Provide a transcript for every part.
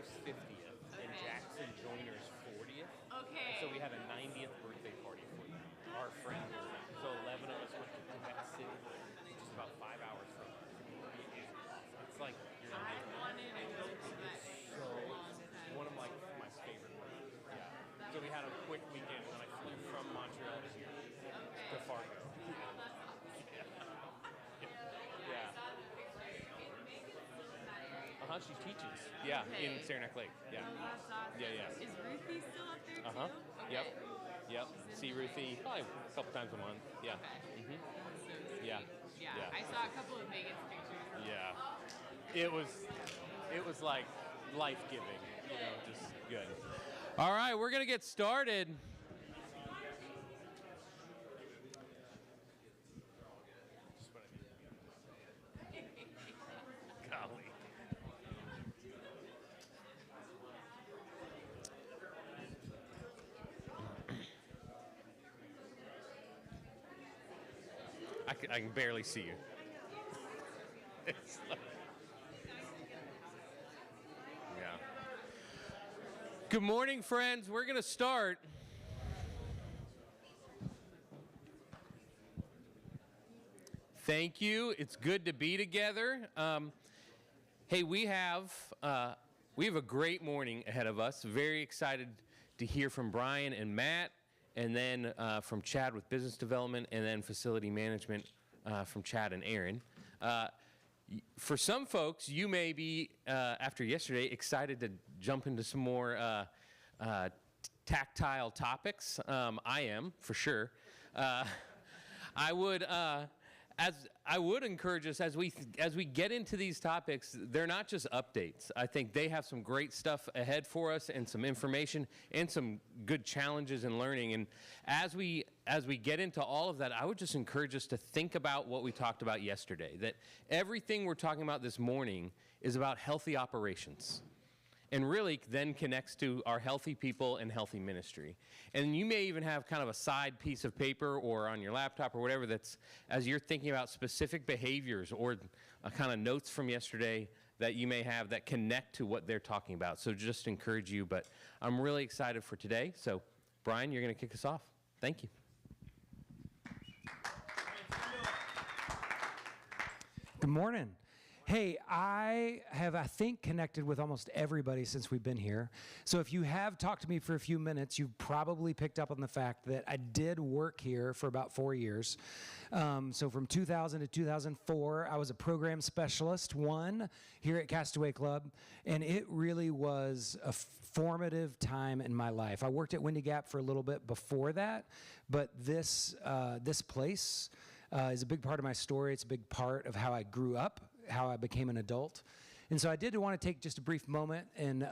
wife's 50th and Jackson Joyner's 40th. Okay. And so we had a 90th birthday party for them, our friend. So 11 of us went to Quebec City, which is about 5 hours from us. It's like you're I wanted to go to Quebec so for a long time. one of my favorite places. Yeah. So we had a quick weekend when I flew from Montreal to here to Fargo. Yeah. She teaches. Yeah, in Saranac Lake. Yeah. Oh, that's awesome. Yeah. Is Ruthie still up there too? Okay. Yep. See Ruthie probably a couple times a month. Yeah. Okay. That's so sweet. Yeah. I saw a couple of Megan's pictures. Yeah. It was like life-giving. Just good. All right, we're gonna get started. Golly. I can barely see you. Yeah. Good morning, friends. We're going to start. Thank you. It's good to be together. Hey, we have a great morning ahead of us. Very excited to hear from Brian and Matt, and then from Chad with business development, and then facility management from Chad and Aaron. For some folks, you may be, after yesterday, excited to jump into some more tactile topics. I am, for sure. I would encourage us as we get into these topics. They're not just updates. I think they have some great stuff ahead for us, and some information, and some good challenges in learning. And as we get into all of that, I would just encourage us to think about what we talked about yesterday. That everything we're talking about this morning is about healthy operations, and really then connects to our healthy people and healthy ministry. And you may even have kind of a side piece of paper or on your laptop or whatever that's, as you're thinking about specific behaviors or kind of notes from yesterday that you may have that connect to what they're talking about. So just encourage you, but I'm really excited for today. So Brian, you're going to kick us off. Thank you. Good morning. Hey, I have, I think, connected with almost everybody since we've been here. So if you have talked to me for a few minutes, you've probably picked up on the fact that I did work here for about 4 years. So from 2000 to 2004, I was a program specialist, here at Castaway Club, and it really was a formative time in my life. I worked at Windy Gap for a little bit before that, but this place is a big part of my story. It's a big part of how I grew up, how I became an adult. And so I did want to take just a brief moment and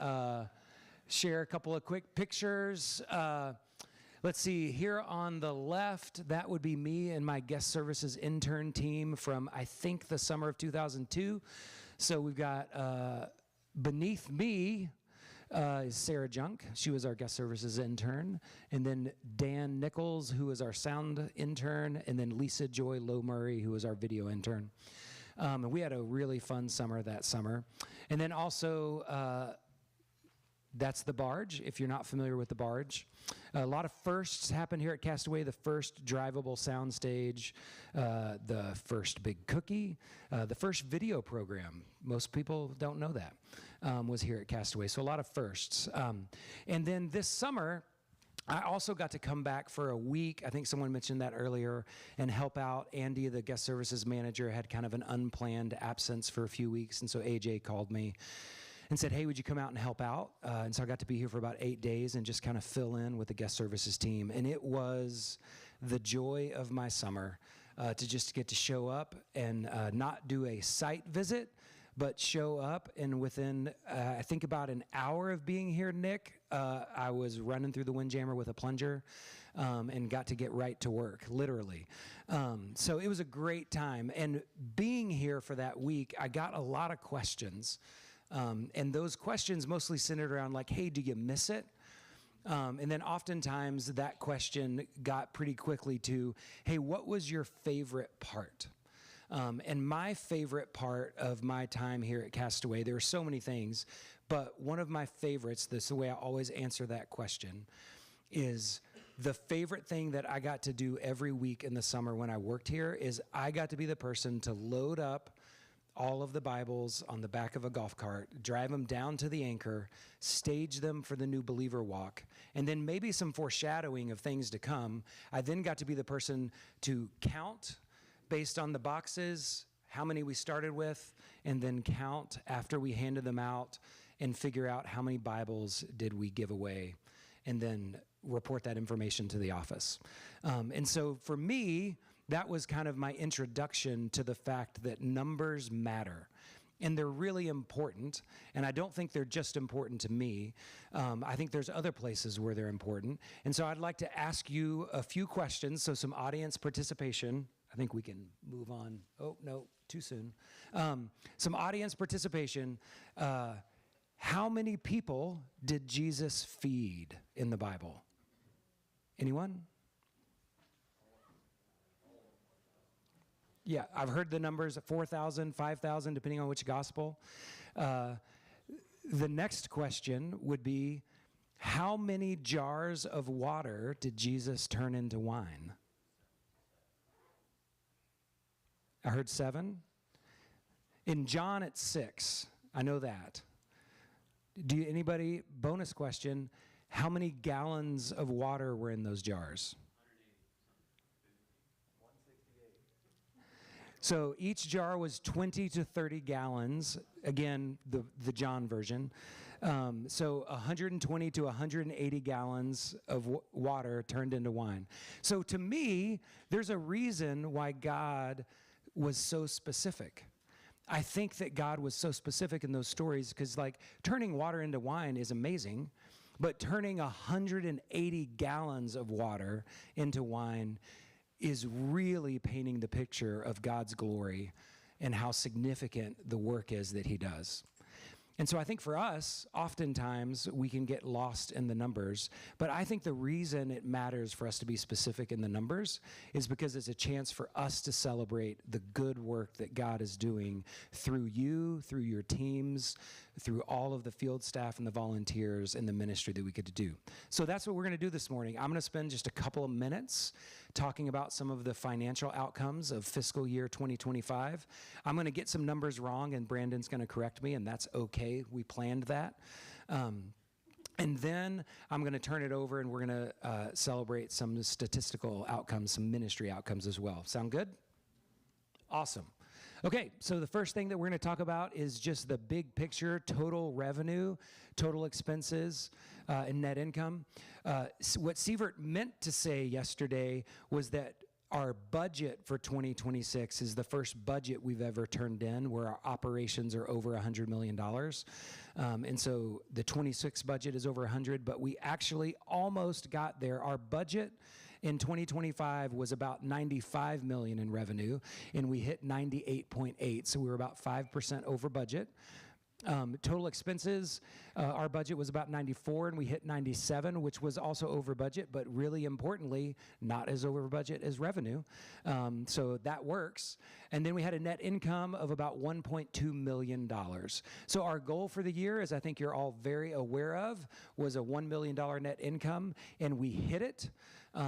share a couple of quick pictures. Let's see, here on the left, that would be me and my guest services intern team from, I think, the summer of 2002. So we've got beneath me is Sarah Junk. She was our guest services intern. And then Dan Nichols, who was our sound intern. And then Lisa Joy Lowe Murray, who was our video intern. And we had a really fun summer that summer. And then also, that's the barge, if you're not familiar with the barge. A lot of firsts happened here at Castaway. The first drivable soundstage, the first big cookie, the first video program. Most people don't know that, was here at Castaway. So a lot of firsts. And then this summer, I also got to come back for a week. I think someone mentioned that earlier, and help out. Andy, the guest services manager, had kind of an unplanned absence for a few weeks. And so AJ called me and said, hey, would you come out and help out? And so I got to be here for about 8 days and just kind of fill in with the guest services team. And it was the joy of my summer to just get to show up and not do a site visit, but show up. And within, I think, about an hour of being here, Nick, I was running through the Windjammer with a plunger and got to get right to work, literally. So it was a great time. And being here for that week, I got a lot of questions. And those questions mostly centered around like, hey, do you miss it? And then oftentimes that question got pretty quickly to, hey, what was your favorite part? And my favorite part of my time here at Castaway, there were so many things, But one of my favorites, this is the way I always answer that question, is the favorite thing that I got to do every week in the summer when I worked here is I got to be the person to load up all of the Bibles on the back of a golf cart, drive them down to the anchor, stage them for the new believer walk, and then maybe some foreshadowing of things to come. I then got to be the person to count based on the boxes, how many we started with, and then count after we handed them out and figure out how many Bibles did we give away, and then report that information to the office. And so for me, that was kind of my introduction to the fact that numbers matter. And they're really important. And I don't think they're just important to me. I think there's other places where they're important. And so I'd like to ask you a few questions, so some audience participation. I think we can move on. Oh, no, too soon. Some audience participation. How many people did Jesus feed in the Bible? Anyone? Yeah, I've heard the numbers, 4,000, 5,000, depending on which gospel. The next question would be, how many jars of water did Jesus turn into wine? I heard 7. In John, it's 6. I know that. Anybody, bonus question, how many gallons of water were in those jars? So each jar was 20 to 30 gallons, again, the John version. So 120 to 180 gallons of water turned into wine. So to me, there's a reason why God was so specific. I think that God was so specific in those stories because, like, turning water into wine is amazing, but turning 180 gallons of water into wine is really painting the picture of God's glory and how significant the work is that he does. And so I think for us, oftentimes we can get lost in the numbers, but I think the reason it matters for us to be specific in the numbers is because it's a chance for us to celebrate the good work that God is doing through you, through your teams, through all of the field staff and the volunteers and the ministry that we get to do. So that's what we're going to do this morning. I'm going to spend just a couple of minutes talking about some of the financial outcomes of fiscal year 2025. I'm going to get some numbers wrong, and Brandon's going to correct me, and that's okay. We planned that. And then I'm going to turn it over, and we're going to celebrate some statistical outcomes, some ministry outcomes as well. Sound good? Awesome. Okay, so the first thing that we're going to talk about is just the big picture, total revenue, total expenses, and net income. What Sievert meant to say yesterday was that our budget for 2026 is the first budget we've ever turned in where our operations are over $100 million. And so the 26 budget is over 100, but we actually almost got there. Our budget in 2025 was about $95 million in revenue, and we hit 98.8, so we were about 5% over budget. Total expenses, our budget was about 94, and we hit 97, which was also over budget, but really importantly, not as over budget as revenue. So that works. And then we had a net income of about $1.2 million. So our goal for the year, as I think you're all very aware of, was a $1 million net income, and we hit it.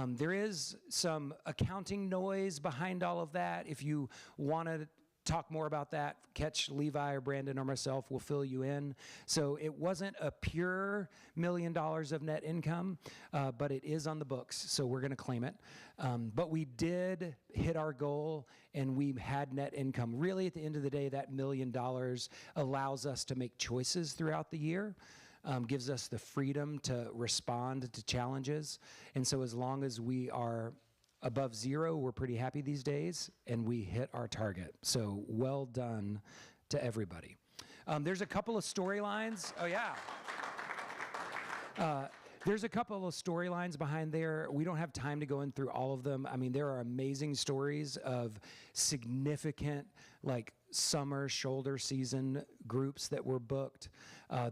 There is some accounting noise behind all of that. If you want to talk more about that, catch Levi or Brandon or myself, we'll fill you in. So it wasn't a pure $1 million of net income, but it is on the books, so we're going to claim it. But we did hit our goal, and we had net income. Really, at the end of the day, that $1 million allows us to make choices throughout the year. Gives us the freedom to respond to challenges. And so as long as we are above 0, we're pretty happy these days, and we hit our target. So well done to everybody. There's a couple of storylines. Oh, yeah. There's a couple of storylines behind there. We don't have time to go in through all of them. I mean, there are amazing stories of significant, like, summer shoulder season groups that were booked.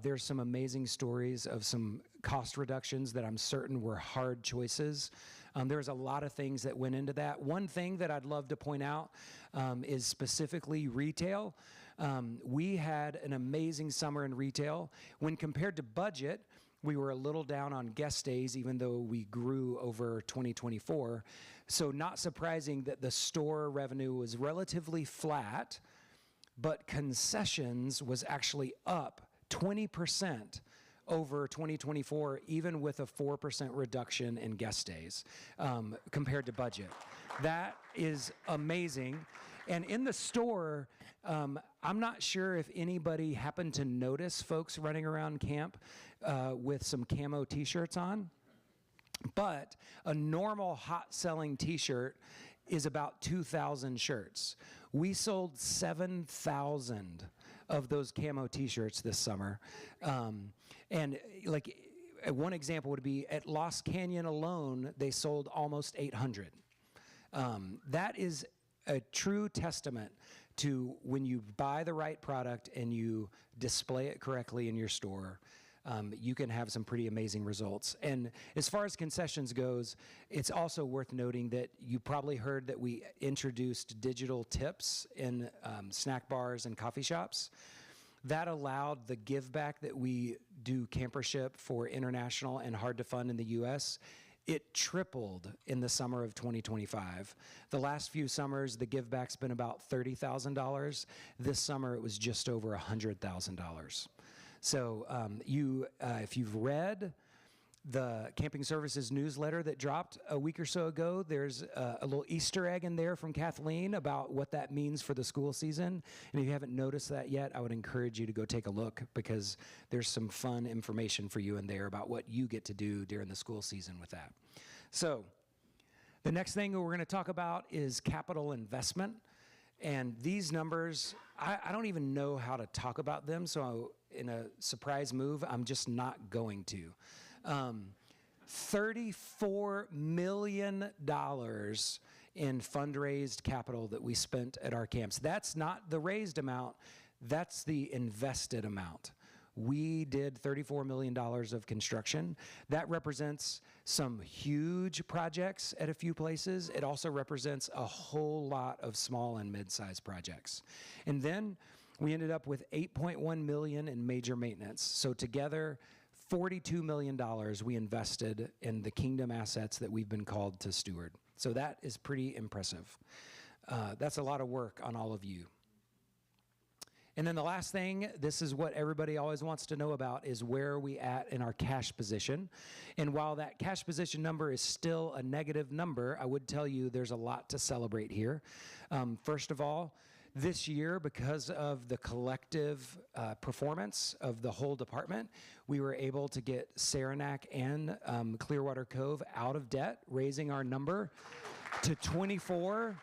There's some amazing stories of some cost reductions that I'm certain were hard choices. There's a lot of things that went into that. One thing that I'd love to point out is specifically retail. We had an amazing summer in retail. When compared to budget, we were a little down on guest days, even though we grew over 2024. So not surprising that the store revenue was relatively flat, but concessions was actually up 20% over 2024, even with a 4% reduction in guest days compared to budget. That is amazing. And in the store, I'm not sure if anybody happened to notice folks running around camp with some camo t-shirts on, but a normal hot-selling t-shirt is about 2,000 shirts. We sold 7,000 of those camo t-shirts this summer. And like one example would be at Lost Canyon alone, they sold almost 800. That is a true testament to when you buy the right product and you display it correctly in your store, you can have some pretty amazing results. And as far as concessions goes, it's also worth noting that you probably heard that we introduced digital tips in snack bars and coffee shops. That allowed the give back that we do campership for international and hard to fund in the U.S. It tripled in the summer of 2025. The last few summers, the give back's been about $30,000. This summer, it was just over $100,000. So if you've read the Camping Services newsletter that dropped a week or so ago, there's a little Easter egg in there from Kathleen about what that means for the school season. And if you haven't noticed that yet, I would encourage you to go take a look because there's some fun information for you in there about what you get to do during the school season with that. So the next thing we're going to talk about is capital investment. And these numbers, I don't even know how to talk about them. So in a surprise move, I'm just not going to. $34 million in fundraised capital that we spent at our camps. That's not the raised amount, that's the invested amount. We did $34 million of construction. That represents some huge projects at a few places. It also represents a whole lot of small and mid-sized projects. And then we ended up with $8.1 million in major maintenance. So together, $42 million we invested in the kingdom assets that we've been called to steward. So that is pretty impressive. That's a lot of work on all of you. And then the last thing, this is what everybody always wants to know about, is where are we at in our cash position. And while that cash position number is still a negative number, I would tell you there's a lot to celebrate here. First of all, this year, because of the collective performance of the whole department, we were able to get Saranac and Clearwater Cove out of debt, raising our number to 24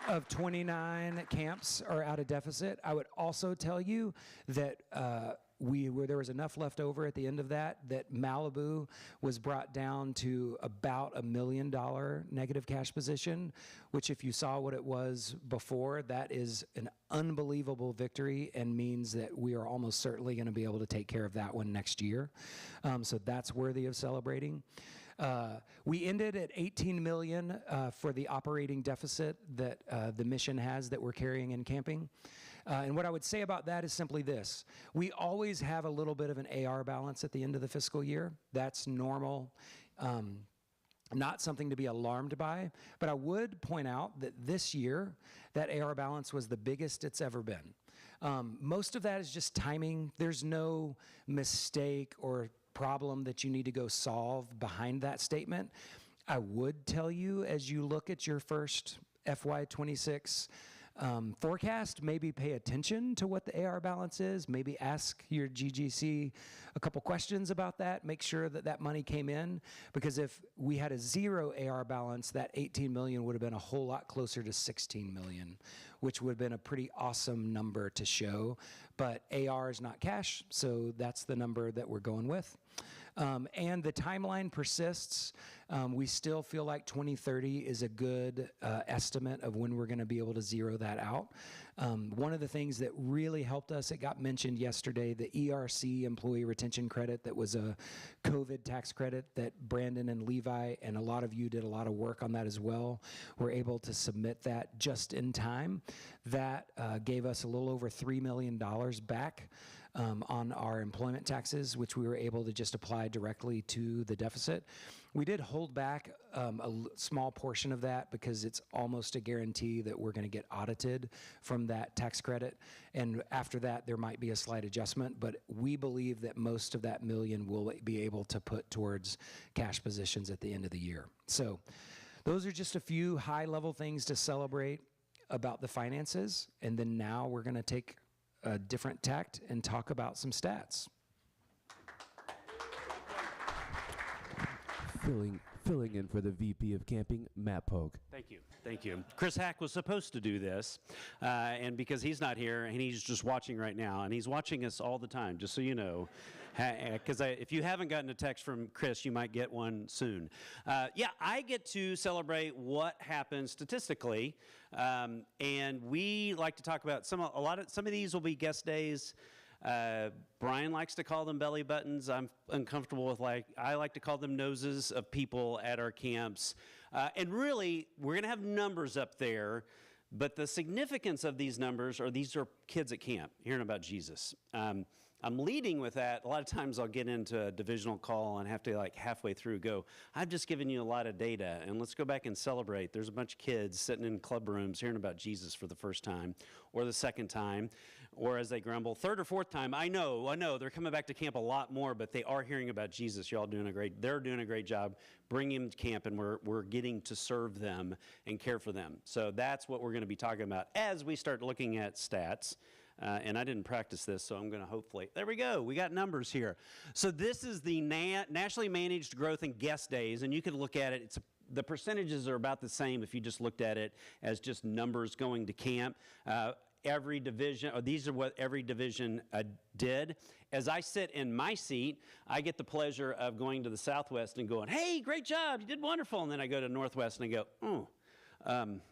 of 29 camps are out of deficit. I would also tell you that there was enough left over at the end of that Malibu was brought down to about $1 million negative cash position, which if you saw what it was before, that is an unbelievable victory and means that we are almost certainly going to be able to take care of that one next year. So that's worthy of celebrating. We ended at $18 million for the operating deficit that the mission has that we're carrying in camping. And what I would say about that is simply this. We always have a little bit of an AR balance at the end of the fiscal year. That's normal. Not something to be alarmed by. But I would point out that this year, that AR balance was the biggest it's ever been. Most of that is just timing. There's no mistake or problem that you need to go solve behind that statement. I would tell you, as you look at your first FY26 forecast, maybe pay attention to what the AR balance is. Maybe ask your GGC a couple questions about that. Make sure that that money came in, because if we had a zero AR balance, that 18 million would have been a whole lot closer to 16 million, which would have been a pretty awesome number to show. But AR is not cash, so that's the number that we're going with. And the timeline persists. We still feel like 2030 is a good estimate of when we're going to be able to zero that out. One of the things that really helped us, it got mentioned yesterday, the ERC, Employee Retention Credit, that was a COVID tax credit that Brandon and Levi and a lot of you did a lot of work on that as well. We're able to submit that just in time. That gave us a little over $3 million back on our employment taxes, which we were able to just apply directly to the deficit. We did hold back small portion of that because it's almost a guarantee that we're going to get audited from that tax credit. And after that, there might be a slight adjustment, but we believe that most of that million will be able to put towards cash positions at the end of the year. So those are just a few high-level things to celebrate about the finances. And then now we're going to take a different tact and talk about some stats. Filling in for the VP of Camping, Matt Pogue. Thank you. Thank you. Chris Hack was supposed to do this, and because he's not here, and he's just watching right now, and he's watching us all the time, just so you know, because if you haven't gotten a text from Chris, you might get one soon. Yeah, I get to celebrate what happens statistically, and we like to talk about some of these will be guest days. Brian likes to call them belly buttons. I'm uncomfortable with I like to call them noses of people at our camps. And really, we're going to have numbers up there, but the significance of these numbers are these are kids at camp hearing about Jesus. I'm leading with that. A lot of times I'll get into a divisional call and have to halfway through go, I've just given you a lot of data and let's go back and celebrate. There's a bunch of kids sitting in club rooms hearing about Jesus for the first time or the second time, or as they grumble, third or fourth time. I know, they're coming back to camp a lot more, but they are hearing about Jesus. They're doing a great job bringing them to camp, and we're getting to serve them and care for them. So that's what we're going to be talking about as we start looking at stats. And I didn't practice this, so I'm going to hopefully, there we go, we got numbers here. So this is the nationally managed growth and guest days, and you can look at it, the percentages are about the same if you just looked at it as just numbers going to camp. Every division, or these are what every division did. As I sit in my seat, I get the pleasure of going to the Southwest and going, hey, great job, you did wonderful, and then I go to Northwest and I go, oh.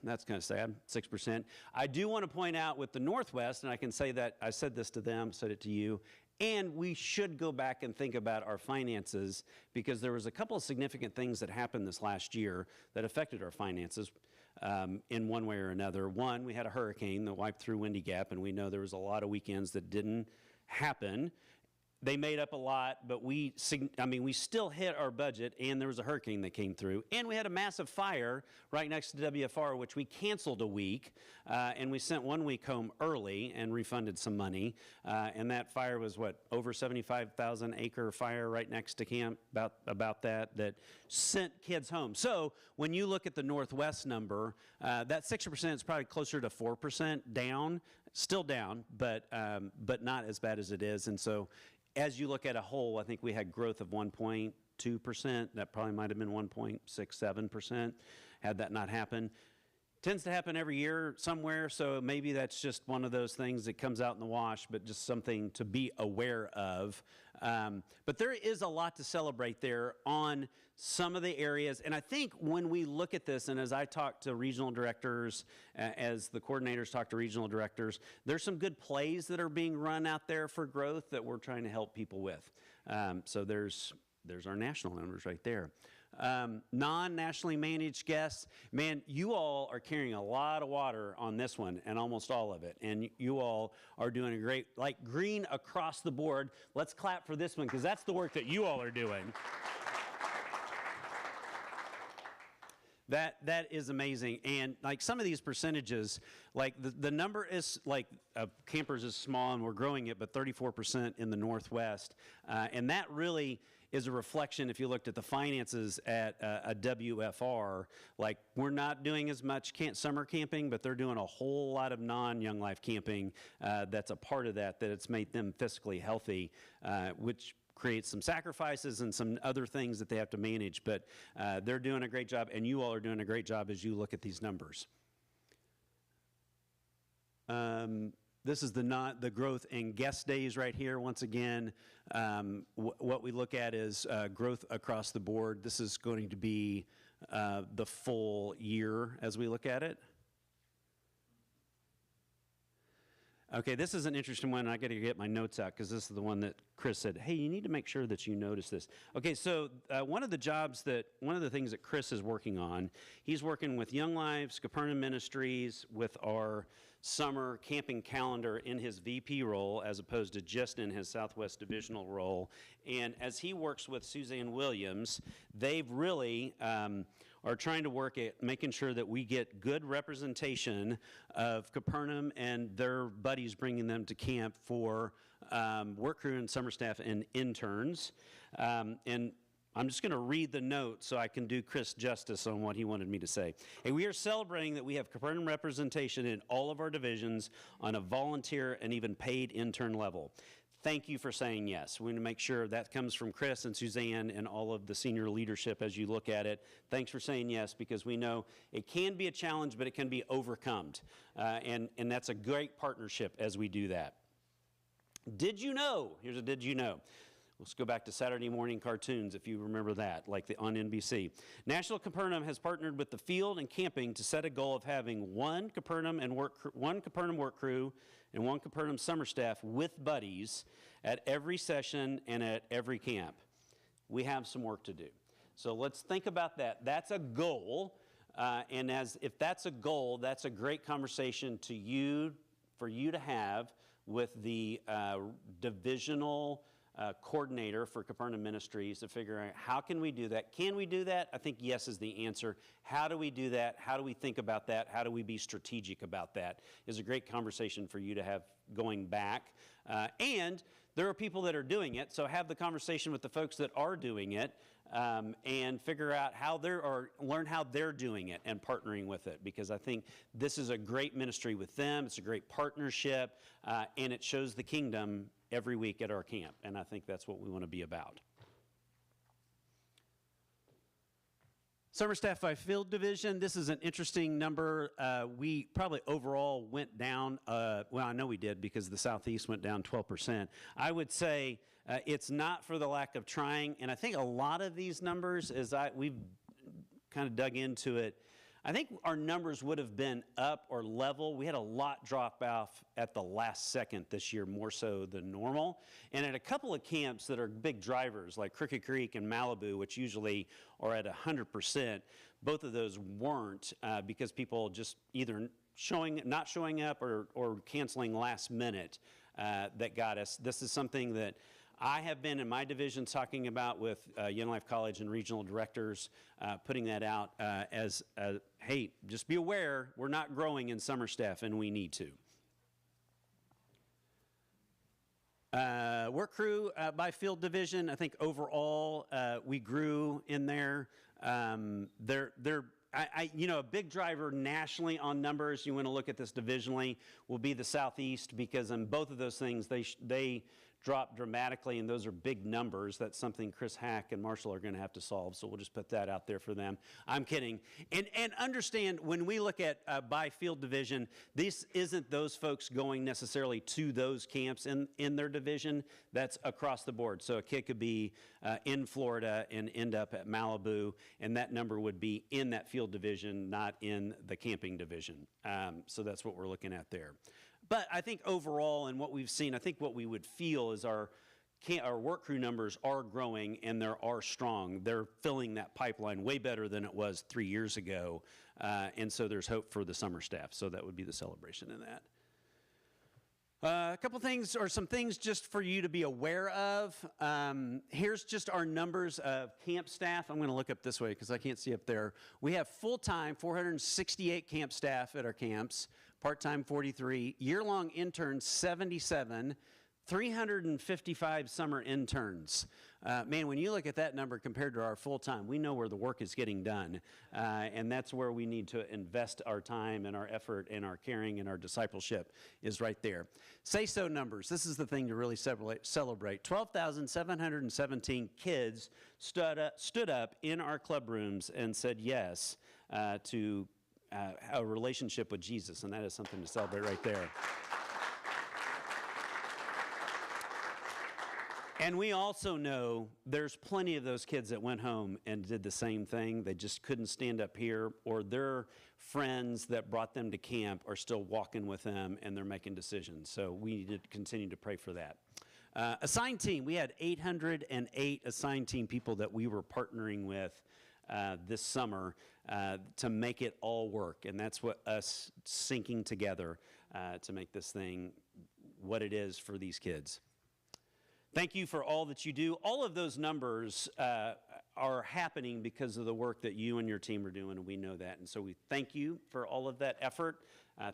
That's kind of sad, 6%. I do want to point out with the Northwest, and I can say that I said this to them, said it to you, and we should go back and think about our finances because there was a couple of significant things that happened this last year that affected our finances in one way or another. One, we had a hurricane that wiped through Windy Gap, and we know there was a lot of weekends that didn't happen. They made up a lot, but we still hit our budget, and there was a hurricane that came through. And we had a massive fire right next to WFR, which we canceled a week, and we sent 1 week home early and refunded some money. And that fire was, over 75,000 acre fire right next to camp, about that sent kids home. So when you look at the Northwest number, that 6% is probably closer to 4% down, still down, but not as bad as it is. And so as you look at a whole, I think we had growth of 1.2%. That probably might have been 1.67% had that not happened. Tends to happen every year somewhere, so maybe that's just one of those things that comes out in the wash, but just something to be aware of. But there is a lot to celebrate there on some of the areas, and I think when we look at this, and as I talk to regional directors, as the coordinators talk to regional directors, there's some good plays that are being run out there for growth that we're trying to help people with. So there's our national numbers right there. Non-nationally managed guests, man, you all are carrying a lot of water on this one, and almost all of it, and you all are doing a great, green across the board. Let's clap for this one, because that's the work that you all are doing. That is amazing, and some of these percentages, the number is of campers is small, and we're growing it, but 34% in the Northwest, and that really is a reflection. If you looked at the finances at a WFR, we're not doing as much summer camping, but they're doing a whole lot of non-Young Life camping that's a part of that it's made them fiscally healthy, which creates some sacrifices and some other things that they have to manage, but they're doing a great job, and you all are doing a great job as you look at these numbers. This is the growth in guest days right here. Once again, what we look at is growth across the board. This is going to be the full year as we look at it. Okay, this is an interesting one. I got to get my notes out because this is the one that Chris said, hey, you need to make sure that you notice this. Okay, so one of the things that Chris is working on, he's working with Young Lives, Capernaum Ministries, with our summer camping calendar in his VP role as opposed to just in his Southwest Divisional role. And as he works with Suzanne Williams, they've really are trying to work at making sure that we get good representation of Capernaum and their buddies bringing them to camp for work crew and summer staff and interns. And I'm just going to read the note so I can do Chris justice on what he wanted me to say. Hey, we are celebrating that we have Capernaum representation in all of our divisions on a volunteer and even paid intern level. Thank you for saying yes. We want to make sure that comes from Chris and Suzanne and all of the senior leadership as you look at it. Thanks for saying yes, because we know it can be a challenge, but it can be overcome. And that's a great partnership as we do that. Did you know? Here's a did you know. Let's go back to Saturday morning cartoons, if you remember that, like on NBC. National Capernaum has partnered with the field and camping to set a goal of having one Capernaum work crew and one Capernaum summer staff with buddies at every session and at every camp. We have some work to do. So let's think about that. That's a goal, and if that's a goal, that's a great conversation for you to have with the divisional coordinator for Capernaum Ministries to figure out how can we do that. Can we do that? I think yes is the answer. How do we do that? How do we think about that? How do we be strategic about that? Is a great conversation for you to have going back. And there are people that are doing it, so have the conversation with the folks that are doing it and figure out learn how they're doing it and partnering with it, because I think this is a great ministry with them. It's a great partnership, and it shows the kingdom every week at our camp, and I think that's what we want to be about. Summer staff by field division, this is an interesting number. We probably overall went down, well, I know we did because the Southeast went down 12%. I would say it's not for the lack of trying, and I think a lot of these numbers, we've kind of dug into it, I think our numbers would have been up or level. We had a lot drop off at the last second this year, more so than normal. And at a couple of camps that are big drivers, like Crooked Creek and Malibu, which usually are at 100%, both of those weren't because people just either not showing up or canceling last minute that got us. This is something that I have been in my division talking about with Young Life College and regional directors, putting that out as, hey, just be aware, we're not growing in summer staff, and we need to. Work crew by field division, I think overall we grew in there. A big driver nationally on numbers, you want to look at this divisionally, will be the Southeast, because in both of those things, they drop dramatically, and those are big numbers. That's something Chris Hack and Marshall are going to have to solve, so we'll just put that out there for them. I'm kidding. And understand, when we look at by field division, this isn't those folks going necessarily to those camps in their division. That's across the board. So a kid could be in Florida and end up at Malibu, and that number would be in that field division, not in the camping division. So that's what we're looking at there. But I think overall, and what we've seen, I think what we would feel is our work crew numbers are growing and they are strong. They're filling that pipeline way better than it was 3 years ago. And so there's hope for the summer staff. So that would be the celebration in that. A couple things, or some things just for you to be aware of. Here's just our numbers of camp staff. I'm going to look up this way because I can't see up there. We have full-time 468 camp staff at our camps, part-time 43, year-long interns 77, 355 summer interns. Man, when you look at that number compared to our full-time, we know where the work is getting done, and that's where we need to invest our time and our effort and our caring and our discipleship is right there. Say-so numbers. This is the thing to really celebrate. 12,717 kids stood up in our club rooms and said yes to a relationship with Jesus, and that is something to celebrate right there. And we also know there's plenty of those kids that went home and did the same thing. They just couldn't stand up here, or their friends that brought them to camp are still walking with them and they're making decisions. So we need to continue to pray for that. Assigned team, we had 808 assigned team people that we were partnering with this summer to make it all work. And that's what us syncing together to make this thing what it is for these kids. Thank you for all that you do. All of those numbers are happening because of the work that you and your team are doing, and we know that. And so we thank you for all of that effort.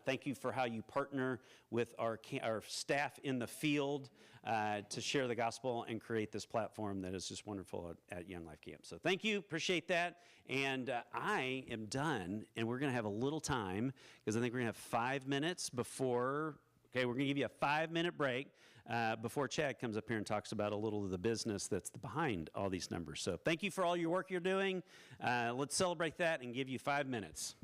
Thank you for how you partner with our staff in the field to share the gospel and create this platform that is just wonderful at Young Life Camp. So thank you, appreciate that. And I am done, and we're going to have a little time because I think we're going to have 5 minutes before, okay, we're going to give you a 5-minute break before Chad comes up here and talks about a little of the business that's behind all these numbers. So thank you for all your work you're doing. Let's celebrate that and give you 5 minutes.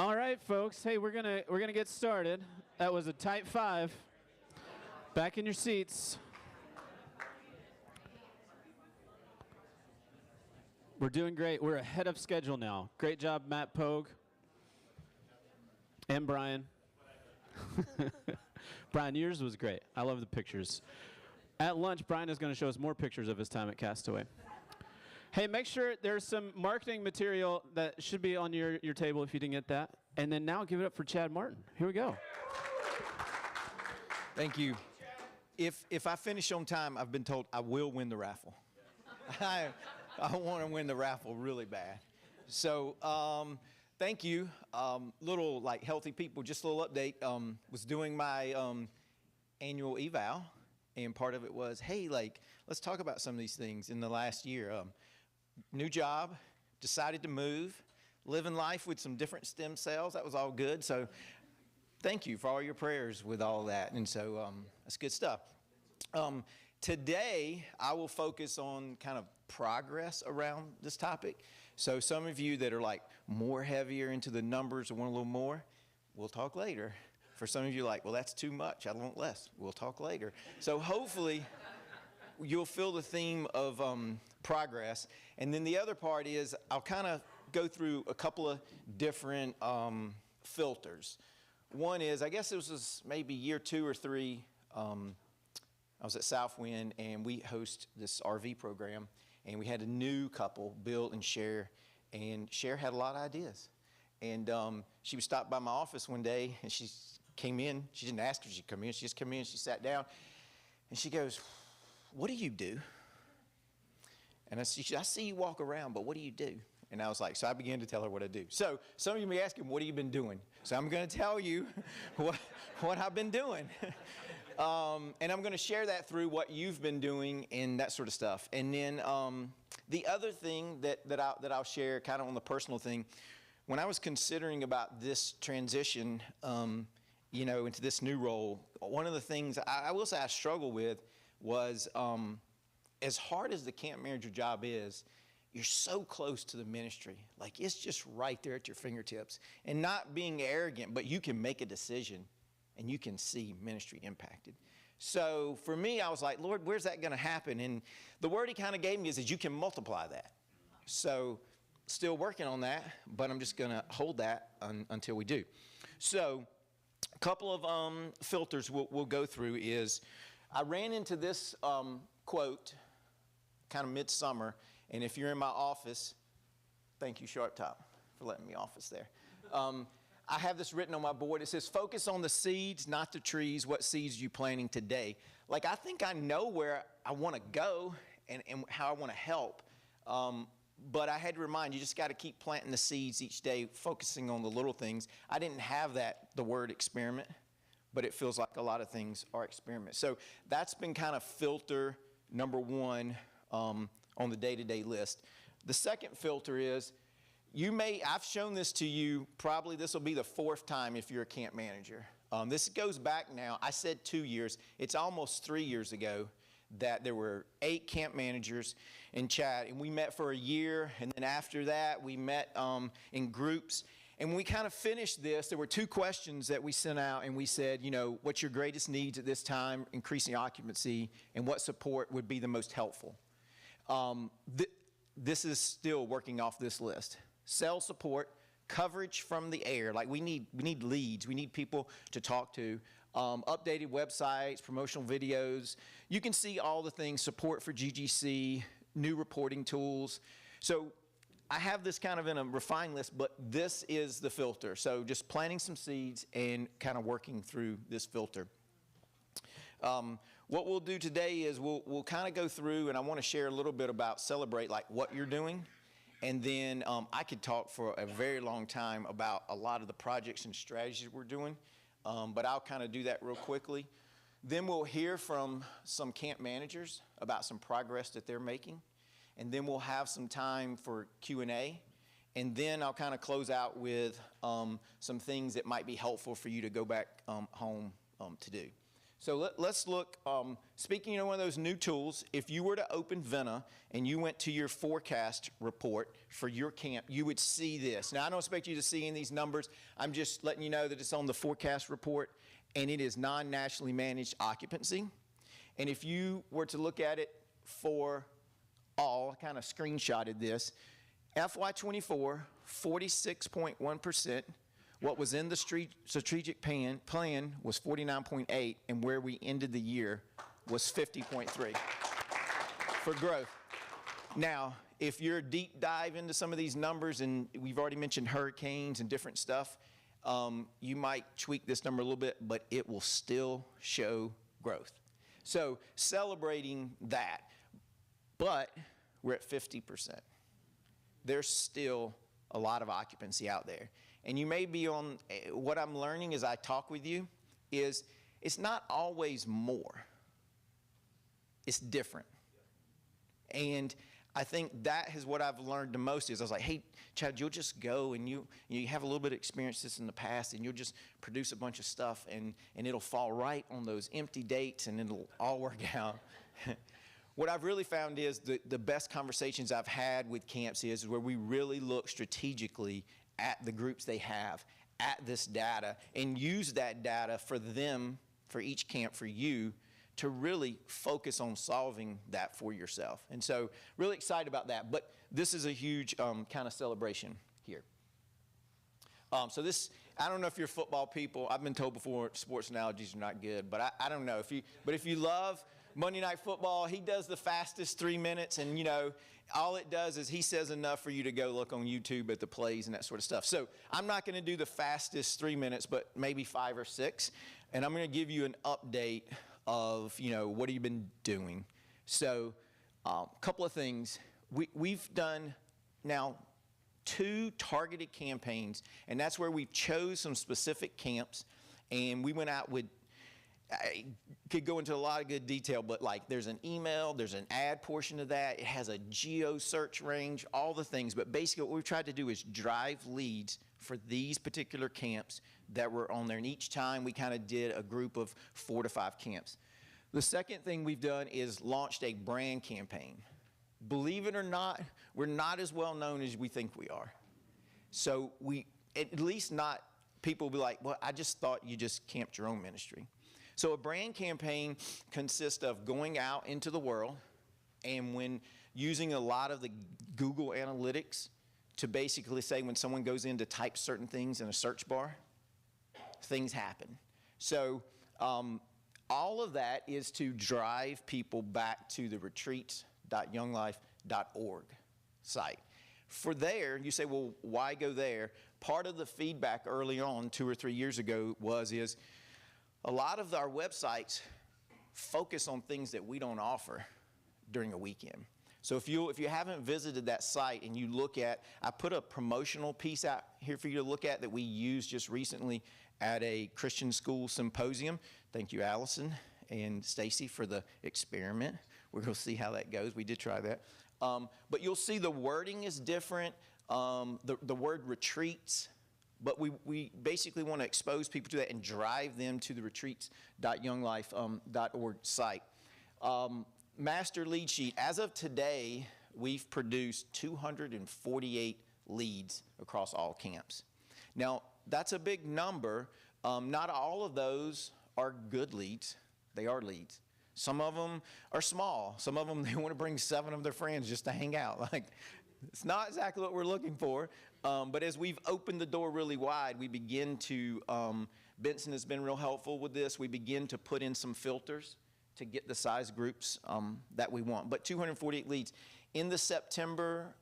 All right, folks. Hey, we're gonna get started. That was a tight 5. Back in your seats. We're doing great. We're ahead of schedule now. Great job, Matt Pogue. And Brian. Brian, yours was great. I love the pictures. At lunch, Brian is going to show us more pictures of his time at Castaway. Hey, make sure there's some marketing material that should be on your table if you didn't get that. And then now give it up for Chad Martin. Here we go. Thank you. If I finish on time, I've been told I will win the raffle. I want to win the raffle really bad. So thank you. Little like healthy people, just a little update. Was doing my annual eval, and part of it was, hey, like, let's talk about some of these things in the last year. New job, decided to move, living life with some different stem cells. That was all good. So thank you for all your prayers with all that. And so that's good stuff. Today, I will focus on kind of progress around this topic. So some of you that are like more heavier into the numbers or want a little more, we'll talk later. For some of you like, well, that's too much. I want less. We'll talk later. So hopefully you'll feel the theme of progress. And then the other part is I'll kind of go through a couple of different filters. One is, I guess it was maybe year 2 or 3, I was at Southwind, and we host this RV program, and we had a new couple, Bill and Cher, and Cher had a lot of ideas. And she was stopped by my office one day, and she came in. She didn't ask if she'd come in. She just came in, she sat down, and she goes, what do you do? And I see you walk around, but what do you do? And I was like, so I began to tell her what I do. So some of you may be asking, what have you been doing? So I'm going to tell you what I've been doing. And I'm going to share that through what you've been doing and that sort of stuff. And then the other thing that I'll share kind of on the personal thing, when I was considering about this transition, into this new role, one of the things I will say I struggle with was as hard as the camp manager job is, you're so close to the ministry. Like, it's just right there at your fingertips. And not being arrogant, but you can make a decision and you can see ministry impacted. So for me, I was like, Lord, where's that going to happen? And the word he kind of gave me is that you can multiply that. So still working on that, but I'm just going to hold that until we do. So a couple of filters we'll go through is I ran into this quote kind of midsummer. And if you're in my office, thank you, Sharp Top, for letting me office there. I have this written on my board. It says, focus on the seeds, not the trees. What seeds are you planting today? Like, I think I know where I want to go and how I want to help. But I had to remind you, just got to keep planting the seeds each day, focusing on the little things. I didn't have the word experiment, but it feels like a lot of things are experiments. So that's been kind of filter number 1 on the day-to-day list. The second filter is, I've shown this to you, probably this will be the 4th time if you're a camp manager. This goes back now, I said 2 years, it's almost 3 years ago that there were 8 camp managers in Chad, and we met for a year, and then after that we met in groups. And when we kind of finished this, there were 2 questions that we sent out, and we said, what's your greatest needs at this time, increasing occupancy, and what support would be the most helpful? This is still working off this list. Sales support, coverage from the air. Like, we need leads. We need people to talk to. Updated websites, promotional videos. You can see all the things, support for GGC, new reporting tools. So I have this kind of in a refined list, but this is the filter. So just planting some seeds and kind of working through this filter. What we'll do today is we'll kind of go through, and I want to share a little bit about celebrate, like what you're doing. And then I could talk for a very long time about a lot of the projects and strategies we're doing, but I'll kind of do that real quickly. Then we'll hear from some camp managers about some progress that they're making. And then we'll have some time for Q&A. And then I'll kind of close out with some things that might be helpful for you to go back home to do. So let's look, speaking of one of those new tools, if you were to open Vena and you went to your forecast report for your camp, you would see this. Now, I don't expect you to see any of these numbers. I'm just letting you know that it's on the forecast report, and it is non-nationally managed occupancy. And if you were to look at it for all, I kind of screenshotted this, FY24, 46.1%. What was in the strategic plan was 49.8, and where we ended the year was 50.3 for growth. Now, if you're a deep dive into some of these numbers, and we've already mentioned hurricanes and different stuff, you might tweak this number a little bit, but it will still show growth. So celebrating that, but we're at 50%. There's still a lot of occupancy out there. And you may be on, what I'm learning as I talk with you is it's not always more. It's different. And I think that is what I've learned the most is I was like, hey, Chad, you'll just go and you have a little bit of experience this in the past, and you'll just produce a bunch of stuff, and it'll fall right on those empty dates, and it'll all work out. What I've really found is the best conversations I've had with camps is where we really look strategically at the groups they have, at this data, and use that data for them, for each camp, for you, to really focus on solving that for yourself. And so really excited about that. But this is a huge kind of celebration here. So this, I don't know if you're football people. I've been told before sports analogies are not good, but I don't know. But if you love Monday Night Football, he does the fastest 3 minutes, and you know, all it does is he says enough for you to go look on YouTube at the plays and that sort of stuff. So I'm not going to do the fastest 3 minutes, but maybe 5 or 6, and I'm going to give you an update of, you know, what have you been doing. So a couple of things. We've done now 2 targeted campaigns, and that's where we chose some specific camps, and we went out with, I could go into a lot of good detail, but like there's an email, there's an ad portion of that, it has a geo search range, all the things. But basically what we've tried to do is drive leads for these particular camps that were on there. And each time we kind of did a group of 4 to 5 camps. The second thing we've done is launched a brand campaign. Believe it or not, we're not as well known as we think we are. So we, at least not, people will be like, well, I just thought you just camped your own ministry. So a brand campaign consists of going out into the world, and when using a lot of the Google Analytics to basically say when someone goes in to type certain things in a search bar, things happen. So all of that is to drive people back to the retreats.younglife.org site. For there, you say, well, why go there? Part of the feedback early on, 2 or 3 years ago, is a lot of our websites focus on things that we don't offer during a weekend. So if you haven't visited that site and you look at, I put a promotional piece out here for you to look at that we used just recently at a Christian school symposium. Thank you, Allison and Stacy, for the experiment. We're going to see how that goes. We did try that. But you'll see the wording is different. The word retreats. But we basically want to expose people to that and drive them to the retreats.younglife.org site. Master lead sheet. As of today, we've produced 248 leads across all camps. Now, that's a big number. Not all of those are good leads. They are leads. Some of them are small. Some of them, they want to bring 7 of their friends just to hang out. Like, it's not exactly what we're looking for. But as we've opened the door really wide, we begin to, Benson has been real helpful with this. We begin to put in some filters to get the size groups that we want. But 248 leads. In the September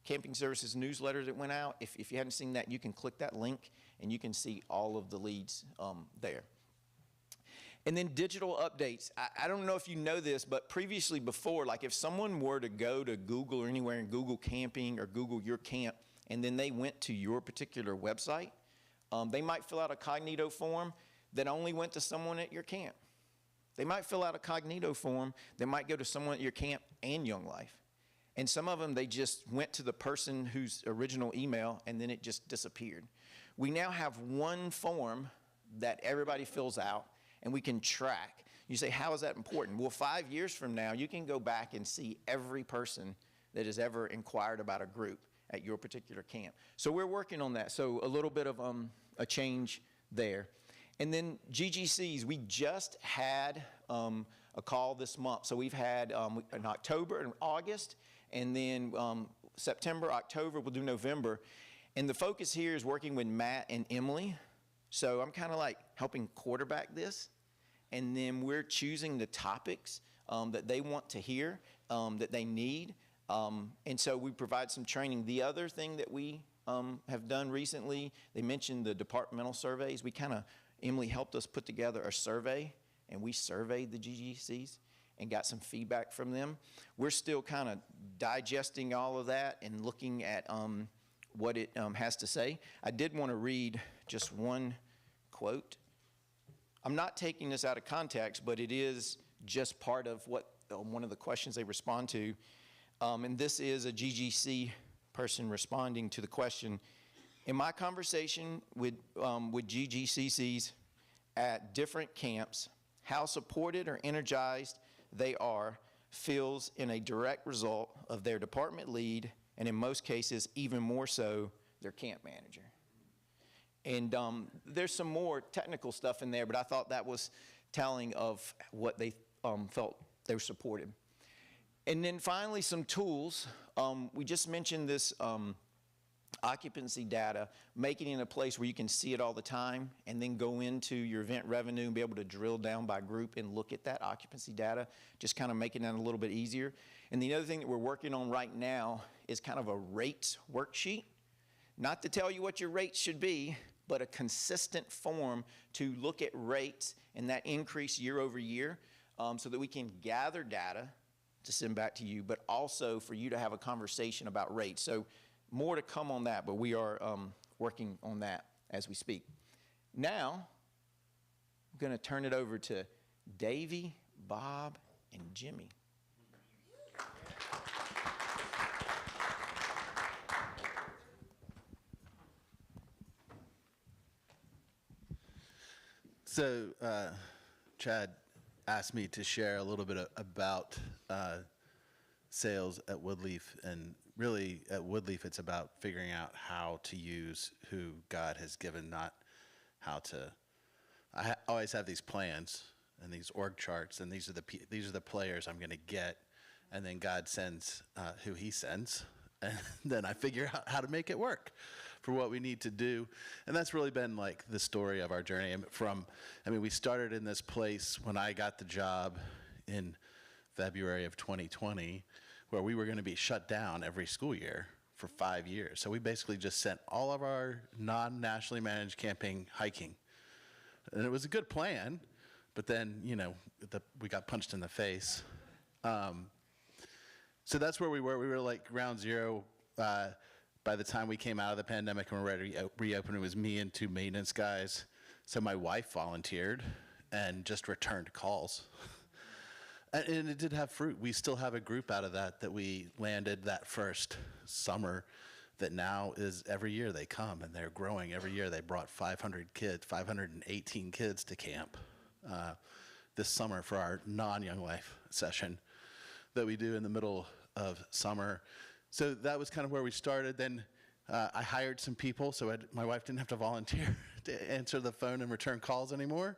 Camping Services newsletter that went out, if you haven't seen that, you can click that link and you can see all of the leads there. And then digital updates. I don't know if you know this, but previously before, like if someone were to go to Google or anywhere and Google camping or Google your camp, and then they went to your particular website, they might fill out a cognito form that only went to someone at your camp. They might fill out a cognito form that might go to someone at your camp and Young Life. And some of them, they just went to the person whose original email, and then it just disappeared. We now have one form that everybody fills out, and we can track. You say, how is that important? Well, 5 years from now, you can go back and see every person that has ever inquired about a group at your particular camp. So we're working on that. So a little bit of a change there. And then GGCs, we just had a call this month. So we've had in October and August, and then September, October, we'll do November. And the focus here is working with Matt and Emily. So I'm kind of like helping quarterback this. And then we're choosing the topics that they want to hear, that they need. And so we provide some training. The other thing that we have done recently, they mentioned the departmental surveys. Emily helped us put together a survey, and we surveyed the GGCs and got some feedback from them. We're still kind of digesting all of that and looking at what it has to say. I did want to read just one quote. I'm not taking this out of context, but it is just part of what one of the questions they respond to. And this is a GGC person responding to the question. In my conversation with GGCCs at different camps, how supported or energized they are feels in a direct result of their department lead, and in most cases, even more so, their camp manager. And there's some more technical stuff in there, but I thought that was telling of what they felt they were supported. And then finally, some tools. We just mentioned this occupancy data, making it in a place where you can see it all the time, and then go into your event revenue and be able to drill down by group and look at that occupancy data, just kind of making that a little bit easier. And the other thing that we're working on right now is kind of a rates worksheet. Not to tell you what your rates should be, but a consistent form to look at rates and that increase year over year, so that we can gather data to send back to you, but also for you to have a conversation about rates. So more to come on that, but we are working on that as we speak. Now, I'm going to turn it over to Davey, Bob, and Jimmy. So Chad asked me to share a little bit about sales at Woodleaf, and really at Woodleaf it's about figuring out how to use who God has given, not how to. Always have these plans and these org charts, and these are the players I'm going to get, and then God sends who He sends, and then I figure out how to make it work for what we need to do. And that's really been like the story of our journey. We started in this place when I got the job in February of 2020, where we were going to be shut down every school year for 5 years. So we basically just sent all of our non-nationally managed camping hiking. And it was a good plan, but then, we got punched in the face. So that's where we were. We were like ground zero. By the time we came out of the pandemic and were ready to reopen, it was me and 2 maintenance guys. So my wife volunteered and just returned calls. And it did have fruit. We still have a group out of that we landed that first summer that now is every year they come, and they're growing. Every year they brought 518 kids to camp this summer for our non-Young Life session that we do in the middle of summer. So that was kind of where we started. Then I hired some people, so my wife didn't have to volunteer to answer the phone and return calls anymore.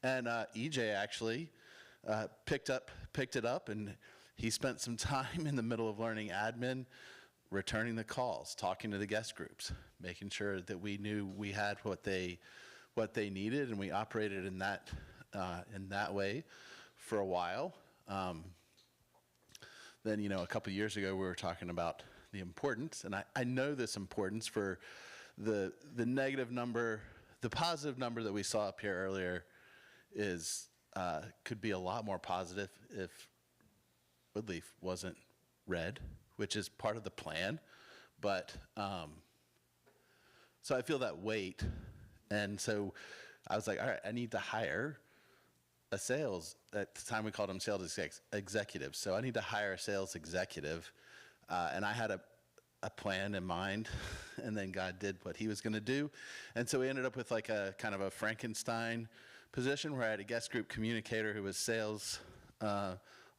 And EJ actually picked it up, and he spent some time in the middle of learning admin, returning the calls, talking to the guest groups, making sure that we knew we had what they needed, and we operated in that way for a while. Then, a couple years ago, we were talking about the importance, and I know this importance for the negative number. The positive number that we saw up here earlier could be a lot more positive if Woodleaf wasn't red, which is part of the plan. But so I feel that weight, and so I was like, all right, I need to hire a sales, at the time we called them sales executives. So I need to hire a sales executive. And I had a plan in mind, and then God did what He was going to do. And so we ended up with like a kind of a Frankenstein position where I had a guest group communicator who was sales,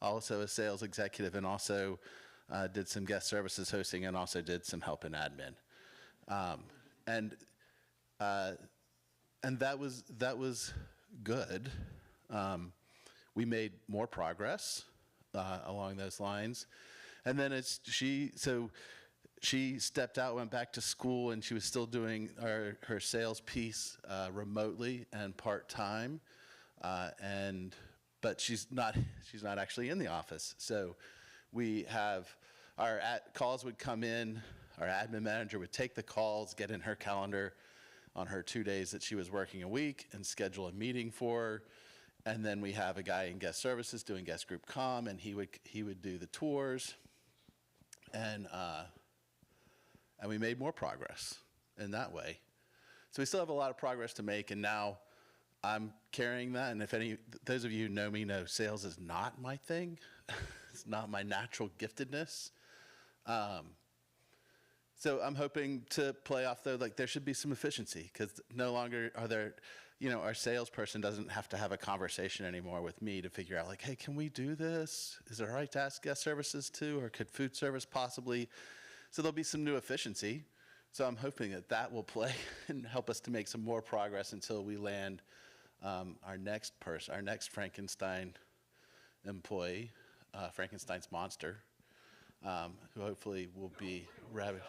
also a sales executive, and also did some guest services hosting, and also did some help in admin. And that was good. We made more progress along those lines, and then she stepped out, went back to school, and she was still doing her sales piece remotely and part-time, but she's not actually in the office. So we have our calls would come in, our admin manager would take the calls, get in her calendar on her 2 days that she was working a week, and schedule a meeting for her. And then we have a guy in guest services doing guest group comm, and he would do the tours, and we made more progress in that way. So we still have a lot of progress to make, and now I'm carrying that. And if those of you who know me know sales is not my thing. It's not my natural giftedness. So I'm hoping to play off, though, like there should be some efficiency, because no longer are there, our salesperson doesn't have to have a conversation anymore with me to figure out, like, hey, can we do this? Is it all right to ask guest services too, or could food service possibly? So there'll be some new efficiency. So I'm hoping that will play and help us to make some more progress until we land our next Frankenstein employee, Frankenstein's monster, who hopefully will be rabid.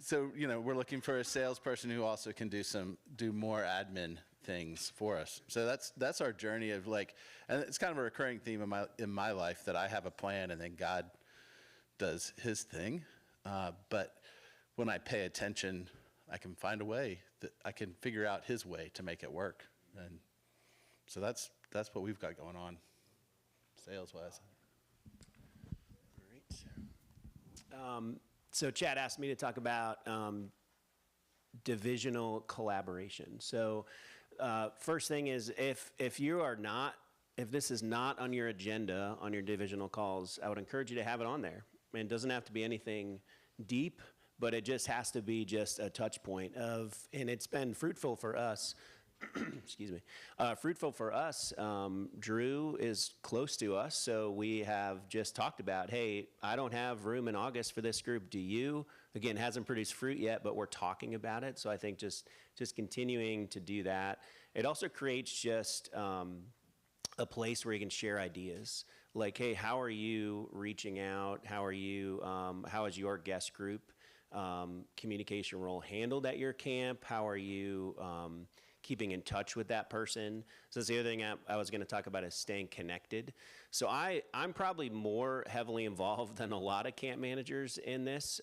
So we're looking for a salesperson who also can do more admin things for us. So that's our journey of and it's kind of a recurring theme in my life, that I have a plan and then God does his thing. But when I pay attention, I can find a way that I can figure out his way to make it work. And so that's what we've got going on, sales-wise. All right. So Chad asked me to talk about divisional collaboration. So first thing is, if this is not on your agenda on your divisional calls, I would encourage you to have it on there. And it doesn't have to be anything deep, but it just has to be just a touch point and it's been fruitful for us. Excuse me. Fruitful for us. Drew is close to us, so we have just talked about, hey, I don't have room in August for this group. Do you? Again, hasn't produced fruit yet, but we're talking about it. So I think just continuing to do that. It also creates just a place where you can share ideas. Like, hey, how are you reaching out? How is your guest group communication role handled at your camp? How are you keeping in touch with that person? So that's the other thing I was going to talk about, is staying connected. So I'm probably more heavily involved than a lot of camp managers in this.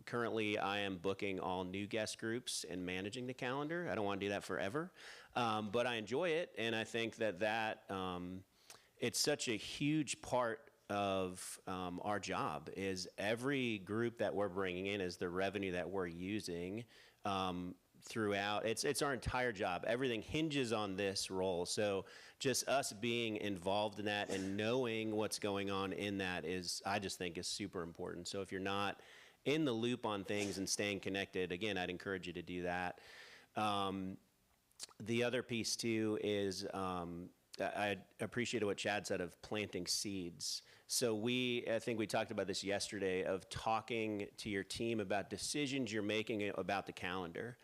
Currently, I am booking all new guest groups and managing the calendar. I don't want to do that forever, but I enjoy it, and I think that it's such a huge part of our job. Is every group that we're bringing in is the revenue that we're using throughout. It's our entire job. Everything hinges on this role. So just us being involved in that and knowing what's going on in that I just think is super important. So if you're not in the loop on things and staying connected, again, I'd encourage you to do that. The other piece too is I appreciated what Chad said of planting seeds. So I think we talked about this yesterday, of talking to your team about decisions you're making about the calendar.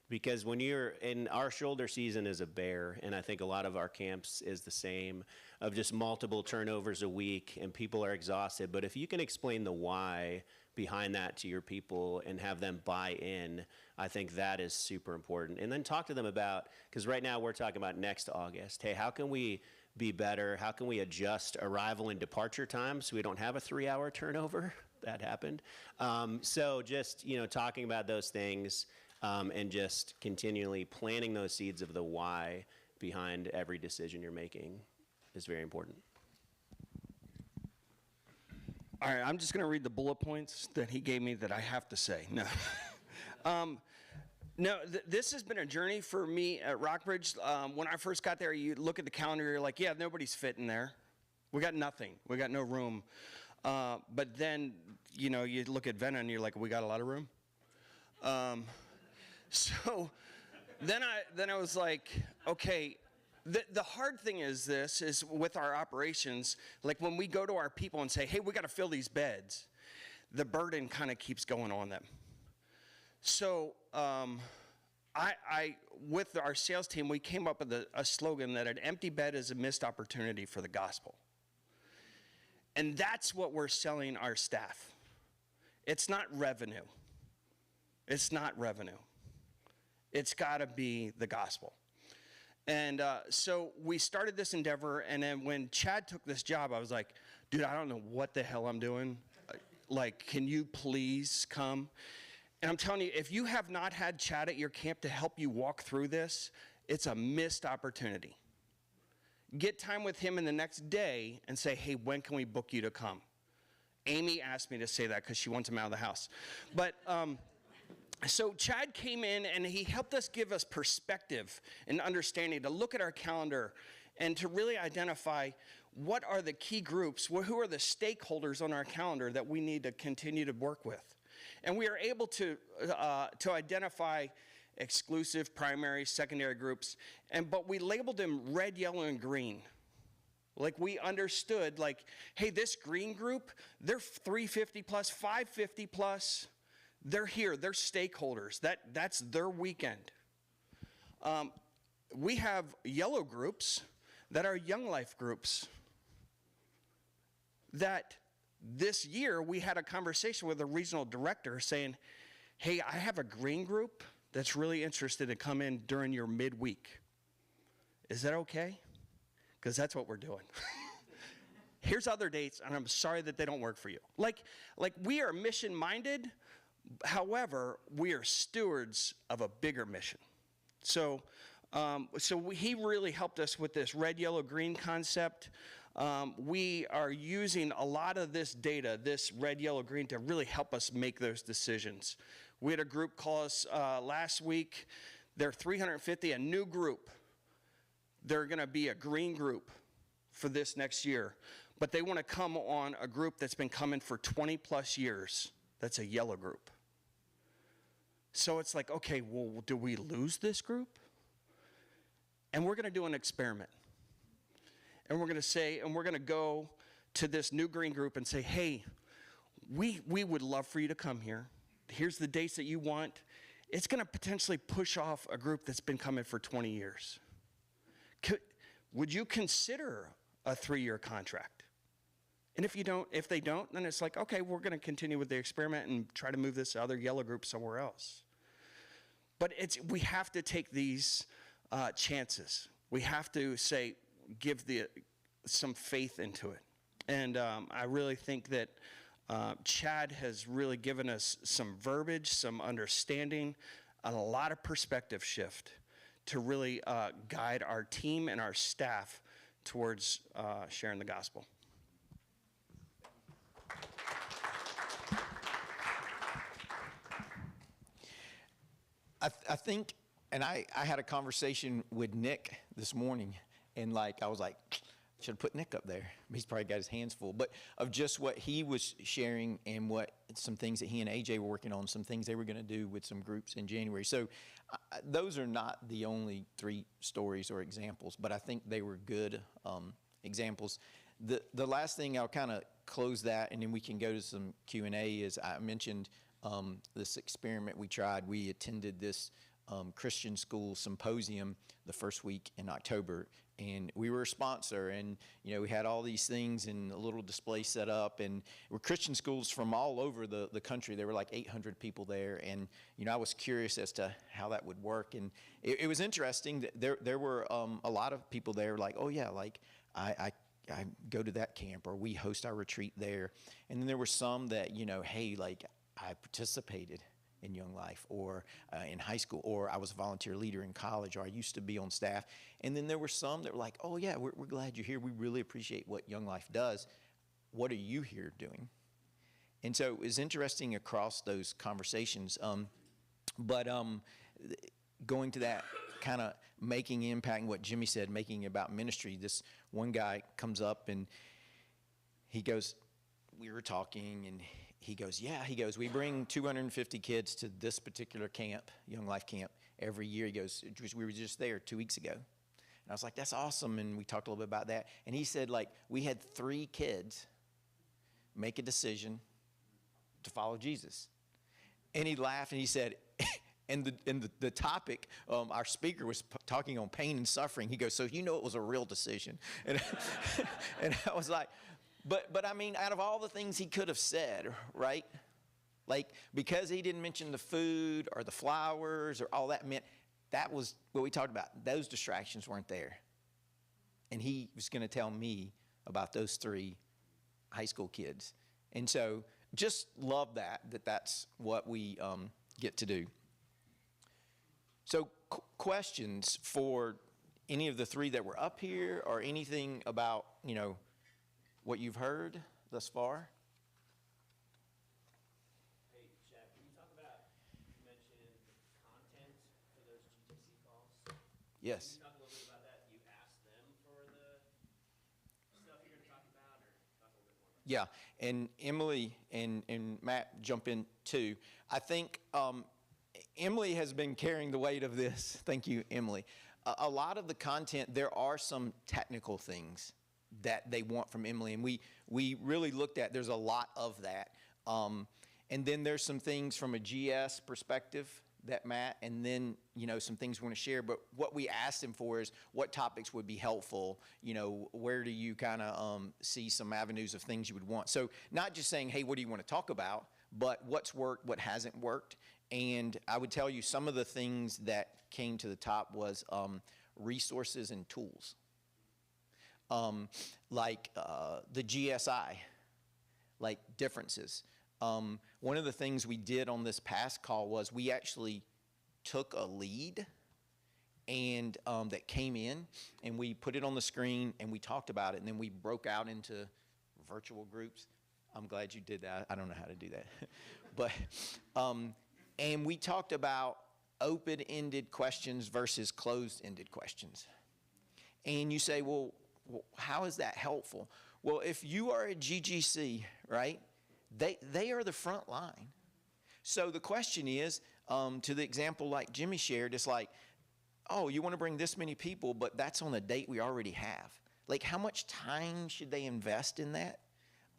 Because when our shoulder season is a bear, and I think a lot of our camps is the same, of just multiple turnovers a week, and people are exhausted. But if you can explain the why behind that to your people and have them buy in, I think that is super important. And then talk to them about, because right now we're talking about next August. Hey, how can we be better? How can we adjust arrival and departure times so we don't have a 3-hour turnover? That happened. So just talking about those things. And just continually planting those seeds of the why behind every decision you're making is very important. All right, I'm just going to read the bullet points that he gave me that I have to say. No. This has been a journey for me at Rockbridge. When I first got there, you look at the calendar, you're like, yeah, nobody's fitting there. We got nothing. We got no room. But then, you look at Vena and you're like, we got a lot of room. So then I was like, okay, the hard thing is with our operations, like when we go to our people and say, hey, we got to fill these beds, the burden kind of keeps going on them. So I with our sales team, we came up with a slogan that an empty bed is a missed opportunity for the gospel. And that's what we're selling our staff. It's not revenue. It's not revenue. It's got to be the gospel. And so we started this endeavor, and then when Chad took this job, I was like, dude, I don't know what the hell I'm doing. Like, can you please come? And I'm telling you, if you have not had Chad at your camp to help you walk through this, it's a missed opportunity. Get time with him in the next day and say, hey, when can we book you to come? Amy asked me to say that because she wants him out of the house. But so Chad came in and he helped us give us perspective and understanding to look at our calendar and to really identify what are the key groups, who are the stakeholders on our calendar that we need to continue to work with. And we are able to identify exclusive, primary, secondary groups, but we labeled them red, yellow, and green. Like we understood, like, hey, this green group, they're 350 plus, 550 plus. They're here, they're stakeholders. That's their weekend. We have yellow groups that are young life groups that this year we had a conversation with a regional director saying, hey, I have a green group that's really interested to come in during your midweek. Is that okay? Because that's what we're doing. Here's other dates, and I'm sorry that they don't work for you. Like we are mission-minded, however, we are stewards of a bigger mission. So he really helped us with this red, yellow, green concept. We are using a lot of this data, this red, yellow, green, to really help us make those decisions. We had a group call us last week. They're 350, a new group. They're going to be a green group for this next year. But they want to come on a group that's been coming for 20 plus years. That's a yellow group. So it's like, okay, well, do we lose this group? And we're going to do an experiment. And we're going to go to this new green group and say, hey, we would love for you to come here. Here's the dates that you want. It's going to potentially push off a group that's been coming for 20 years. Would you consider a 3-year contract? And if they don't, then it's like, okay, we're going to continue with the experiment and try to move this other yellow group somewhere else. But we have to take these chances. We have to give some faith into it. And I really think that Chad has really given us some verbiage, some understanding, and a lot of perspective shift to really guide our team and our staff towards sharing the gospel. I think, and I had a conversation with Nick this morning, and I was like, should have put Nick up there. He's probably got his hands full. But of just what he was sharing and some things that he and AJ were working on, some things they were going to do with some groups in January. So those are not the only 3 stories or examples, but I think they were good examples. The last thing, I'll kind of close that, and then we can go to some Q&A, is I mentioned this experiment we tried. We attended this Christian school symposium the first week in October, and we were a sponsor, and we had all these things and a little display set up, and we're Christian schools from all over the country. There were like 800 people there, and I was curious as to how that would work, and it was interesting. There were a lot of people there like, oh yeah, I go to that camp, or we host our retreat there. And then there were some that, hey, I participated in Young Life, or in high school, or I was a volunteer leader in college, or I used to be on staff. And then there were some that were like, oh yeah, we're glad you're here. We really appreciate what Young Life does. What are you here doing? And so it was interesting across those conversations. But going to that kind of making impact, and what Jimmy said, making about ministry, this one guy comes up and he goes, we were talking, and he goes, yeah, he goes, we bring 250 kids to this particular camp, Young Life Camp, every year. He goes, we were just there 2 weeks ago. And I was like, that's awesome. And we talked a little bit about that. And he said, like, we had 3 kids make a decision to follow Jesus. And he laughed and he said, and the topic, our speaker was talking on pain and suffering. He goes, so you know it was a real decision. And, and I was like, but I mean, out of all the things he could have said, right? Like, because he didn't mention the food or the flowers or all that meant, that was what we talked about. Those distractions weren't there. And he was going to tell me about those 3 high school kids. And so just love that's what we get to do. So questions for any of the 3 that were up here, or anything about, you know, what you've heard thus far? Hey, Jeff, can you talk about, you mentioned content for those GTC calls? Yes. Can you talk a little bit about that? Do you ask them for the stuff you're going to talk about, or talk a little bit more about that? Yeah, and Emily and Matt jump in too. I think Emily has been carrying the weight of this. Thank you, Emily. A lot of the content, there are some technical things that they want from Emily, and we really looked at, there's a lot of that. And then there's some things from a GS perspective that Matt, and then, you know, some things we want to share. But what we asked him for is what topics would be helpful, you know, where do you kind of see some avenues of things you would want. So not just saying, hey, what do you want to talk about, but what's worked, what hasn't worked. And I would tell you some of the things that came to the top was resources and tools. Like the GSI, like differences. One of the things we did on this past call was we actually took a lead and that came in, and we put it on the screen and we talked about it, and then we broke out into virtual groups. I'm glad you did that. I don't know how to do that. But, and we talked about open-ended questions versus closed-ended questions. And you say, well, how is that helpful? Well, if you are a GGC, right, they are the front line. So the question is, to the example like Jimmy shared, it's like, oh, you want to bring this many people, but that's on a date we already have. Like, how much time should they invest in that?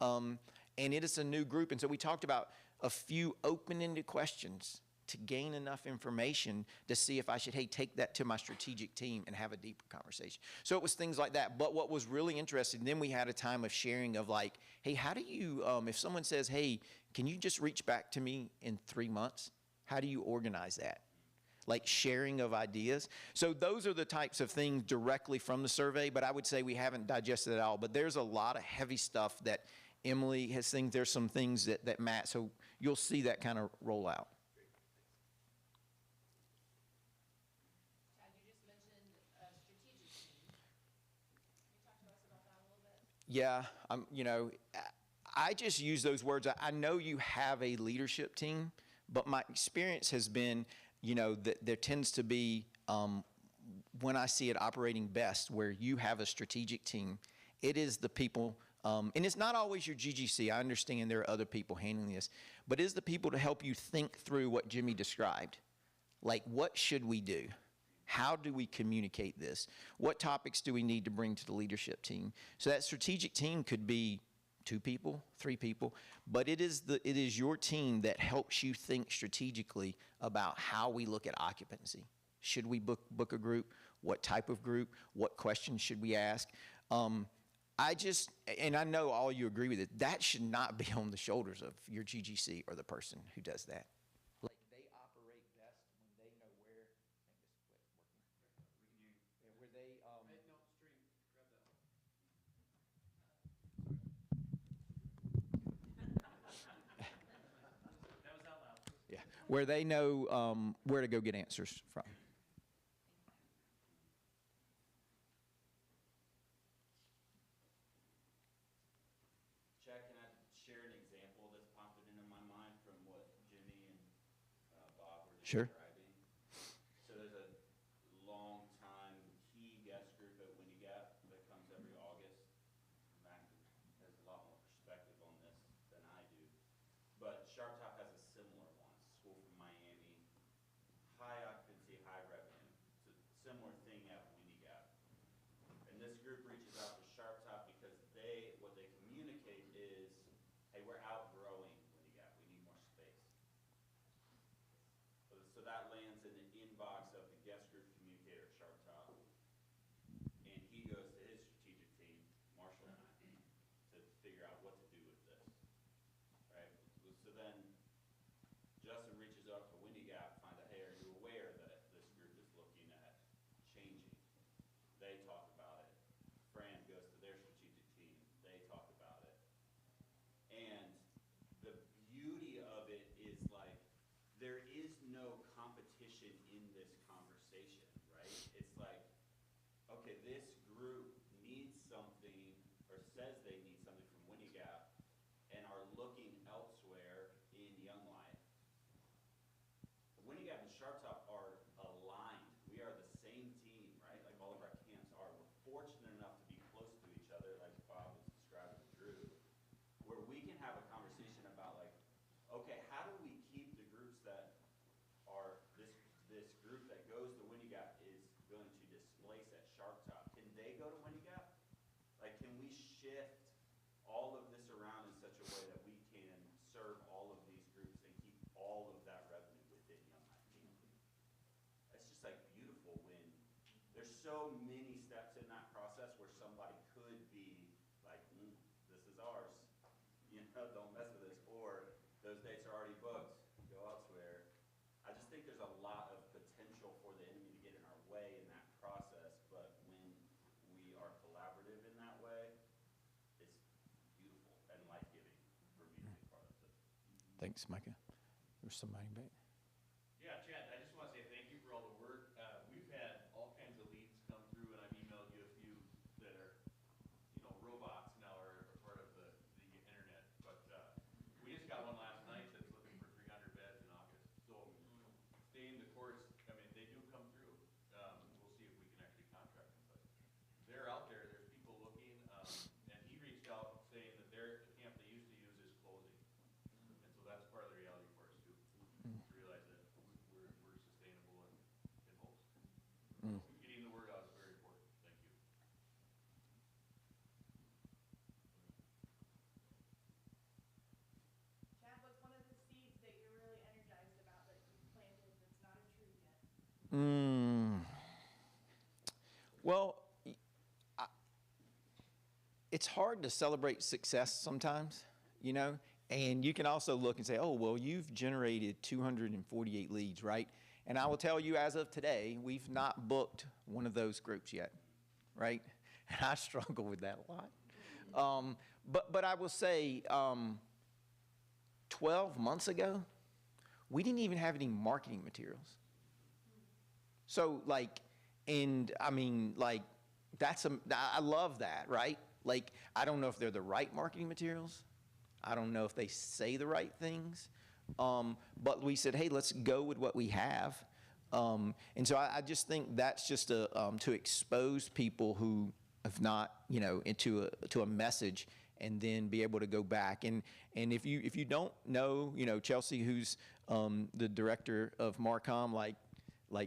And it is a new group. And so we talked about a few open-ended questions to gain enough information to see if I should, hey, take that to my strategic team and have a deeper conversation. So it was things like that. But what was really interesting, then we had a time of sharing of like, hey, how do you, if someone says, hey, can you just reach back to me in 3 months? How do you organize that? Like sharing of ideas. So those are the types of things directly from the survey, but I would say we haven't digested it all. But there's a lot of heavy stuff that Emily has things. There's some things that Matt, so you'll see that kind of roll out. Chad, you just mentioned a strategic team. Can you talk to us about that a little bit? Yeah, you know, I just use those words. I know you have a leadership team, but my experience has been, you know, that there tends to be, when I see it operating best, where you have a strategic team, it is the people, and it's not always your GGC. I understand there are other people handling this, but it is the people to help you think through what Jimmy described. Like, what should we do? How do we communicate this? What topics do we need to bring to the leadership team? So that strategic team could be 2 people, 3 people, but it is your team that helps you think strategically about how we look at occupancy. Should we book a group? What type of group? What questions should we ask? And I know all you agree with it, that should not be on the shoulders of your GGC or the person who does that. Like, they operate best when they know where, where they, yeah, where they know where to go get answers from. Chad, can I share an example that's popped into my mind from what Jimmy and Bob were Sure. describing? So there's a long-time key guest group at Winnie Gap that comes every August. Mac has a lot more perspective on this than I do. so that lands in the inbox of the guest group communicator at Sharp Top. And he goes to his strategic team, Marshall and I, to figure out what to do with this, right? So then Justin reaches out to Windy Gap, finds out, hey, are you aware that this group is looking at changing? They talk about it. Fran goes to their strategic team. They talk about it. And the beauty of it is like, there is no competition in this conversation, right? It's like, okay, this group needs something or says they need something from Windy Gap and are looking elsewhere in Young Life. Windy Gap and Sharp Top are aligned. We are the same team, right? Like all of our camps are. We're fortunate enough to be close to each other, like Bob was describing with Drew, where we can have a conversation about like, okay, how do we keep the groups that are, this group that goes to Windy Gap is going to displace at Sharp Top. Can they go to Windy Gap? Like, can we shift all of this around in such a way that we can serve all of these groups and keep all of that revenue within Young Life Team? It's just like beautiful when there's so many steps in that process where somebody could be like, this is ours, you know, don't mess with this, or those dates are already booked, go elsewhere. I just think there's a lot of potential for the enemy to get in our way in that process, but when we are collaborative in that way, it's beautiful and life-giving for me to be part of it. Thanks, Micah. There's somebody back. Yeah, Chad, I just want to say thank you for all the work. We've had all kinds of leads come through, and I've emailed you a few that are, you know, robots now are a part of the internet. But we just got one last night that's looking for 300 beds in August. So staying the course, I mean, they do come through. We'll see if we can actually contract them. But they're out there. There's people looking. And he reached out saying that the camp they used to use is closing. And so that's part of the reality for us too. To realize that we're sustainable in hopes. Getting the word out is very important. Thank you. Chad, what's one of the seeds that you're really energized about that you've planted that's not a tree yet? Well, it's hard to celebrate success sometimes, you know, and you can also look and say, oh, well, you've generated 248 leads, right? And I will tell you, as of today, we've not booked one of those groups yet, right? And I struggle with that a lot. But I will say, 12 months ago, we didn't even have any marketing materials. So like, and I mean, like, I love that, right? Like, I don't know if they're the right marketing materials. I don't know if they say the right things. But we said, hey, let's go with what we have. And so I just think that's just to expose people who have not, you know, to a message, and then be able to go back. And if you don't know, you know, Chelsea, who's the director of Marcom, like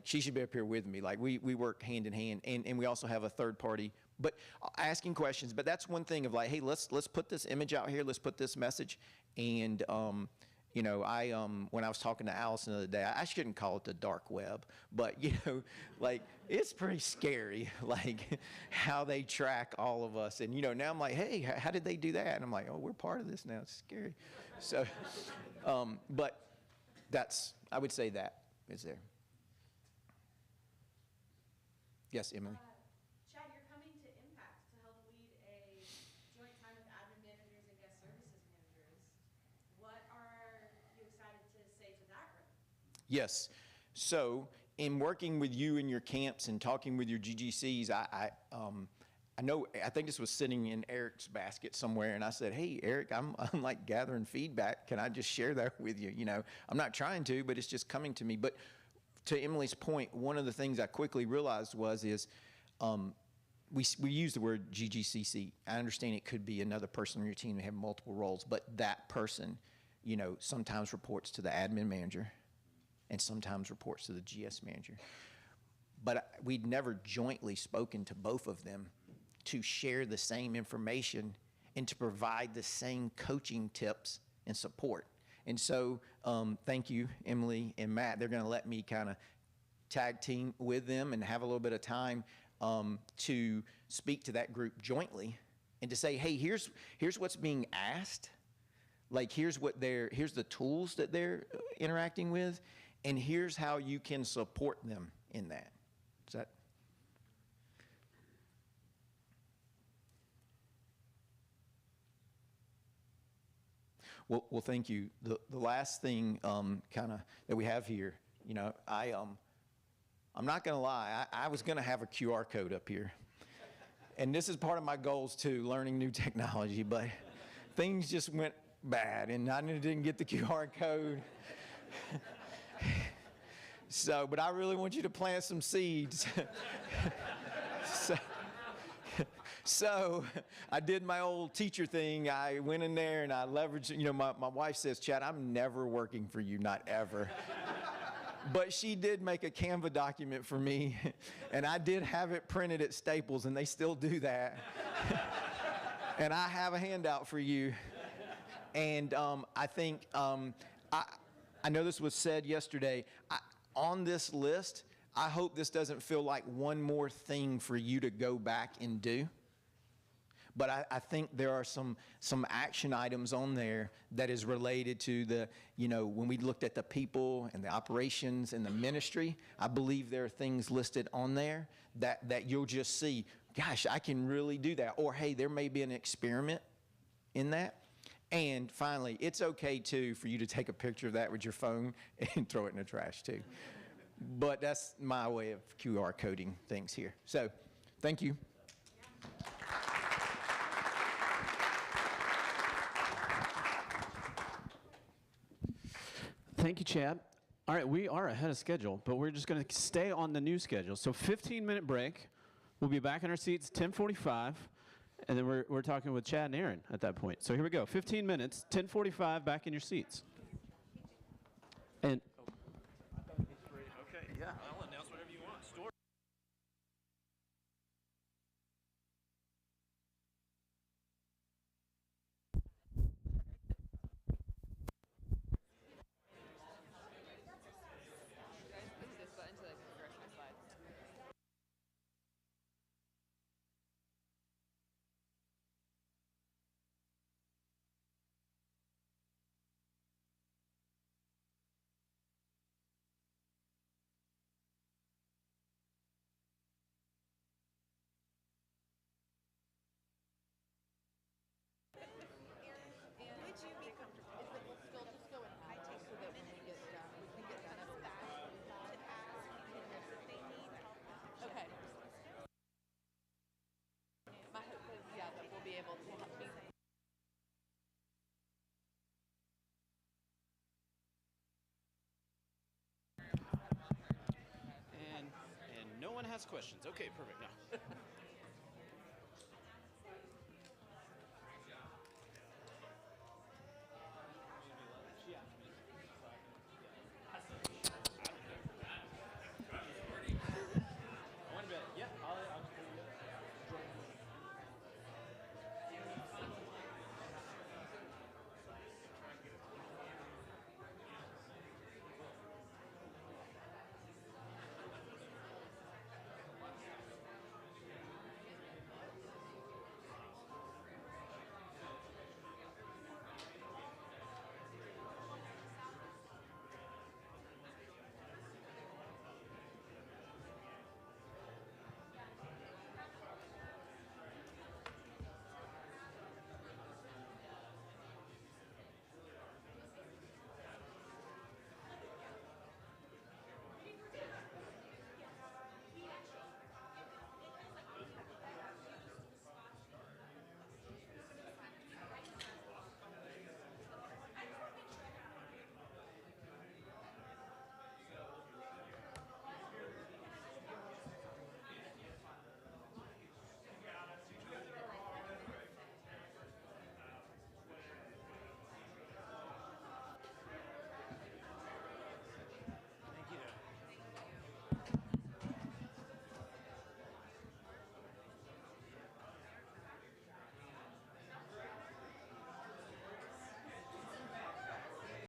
she should be up here with me. Like we work hand in hand, and we also have a third party, but asking questions. But that's one thing of like, hey, let's put this image out here. Let's put this message. And you know, when I was talking to Allison the other day, I shouldn't call it the dark web, but you know, like it's pretty scary, like how they track all of us. And you know, now I'm like, hey, how did they do that? And I'm like, oh, we're part of this now. It's scary. So, but I would say that is there. Yes, Emily. Chad, you're coming to Impact to help lead a joint time with admin managers and guest services managers. What are you excited to say to that group? Yes. So in working with you in your camps and talking with your GGCs, I think this was sitting in Eric's basket somewhere, and I said, hey, Eric, I'm like gathering feedback. Can I just share that with you? You know, I'm not trying to, but it's just coming to me. But to Emily's point, one of the things I quickly realized is we use the word GGCC. I understand it could be another person on your team who have multiple roles, but that person, you know, sometimes reports to the admin manager and sometimes reports to the GS manager. But we'd never jointly spoken to both of them to share the same information and to provide the same coaching tips and support. And so thank you, Emily and Matt. They're going to let me kind of tag team with them and have a little bit of time to speak to that group jointly and to say, hey, here's what's being asked. Like, here's the tools that they're interacting with, and here's how you can support them in that. Is that? Well, thank you. The last thing kind of that we have here, you know, I'm not going to lie. I was going to have a QR code up here. And this is part of my goals too, learning new technology, but things just went bad and I didn't get the QR code. So, but I really want you to plant some seeds. So I did my old teacher thing. I went in there and I leveraged, you know, my wife says, Chad, I'm never working for you, not ever. But she did make a Canva document for me, and I did have it printed at Staples, and they still do that. And I have a handout for you. And I think, I know this was said yesterday, on this list, I hope this doesn't feel like one more thing for you to go back and do. But I think there are some action items on there that is related to the, you know, when we looked at the people and the operations and the ministry, I believe there are things listed on there that you'll just see, gosh, I can really do that. Or, hey, there may be an experiment in that. And finally, it's okay, too, for you to take a picture of that with your phone and throw it in the trash, too. But that's my way of QR coding things here. So, thank you. Thank you, Chad. All right, we are ahead of schedule, but we're just going to stay on the new schedule. So 15-minute break. We'll be back in our seats 10:45, and then we're talking with Chad and Aaron at that point. So here we go. 15 minutes, 10:45, back in your seats. And Okay, yeah, I'll announce whatever you want. Store. no one has questions. Okay, perfect. Now.